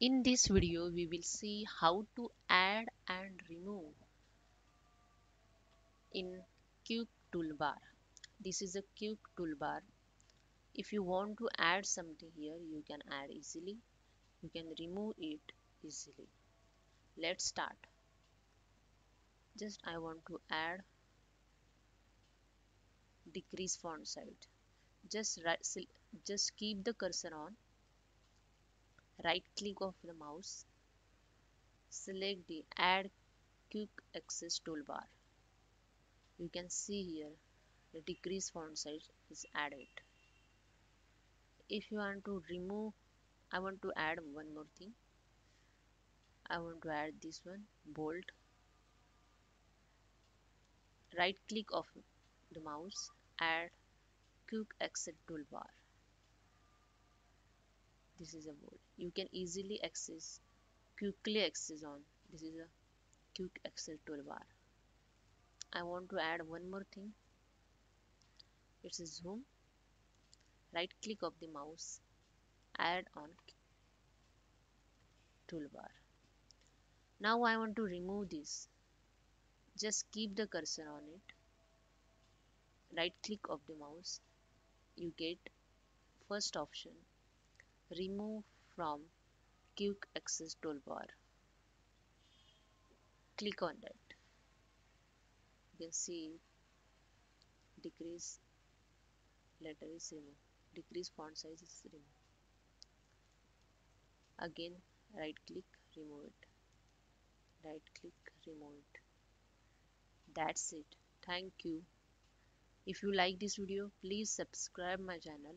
In this video, we will see how to add and remove in Quick Toolbar. This is a Quick Toolbar. If you want to add something here, you can add easily. You can remove it easily. Let's start. Just I want to add decrease font size. Just keep the cursor on. Right click of the mouse. Select the Add Quick Access Toolbar. You can see here the decrease font size is added. If you want to remove, I want to add one more thing. I want to add this one, bold. Right click of the mouse, add quick access toolbar. This is a bold. You can easily quickly access on. This is a quick access toolbar. I want to add one more thing. It's a zoom. Right click of the mouse, add on toolbar. Now I want to remove this. Just keep the cursor on it. Right click of the mouse. You get first option, remove from quick access toolbar. Click on that. You can see decrease letter is removed. Decrease font size is removed. Again, right click, remove it. Right click, remove it. That's it. Thank you. If you like this video, please subscribe my channel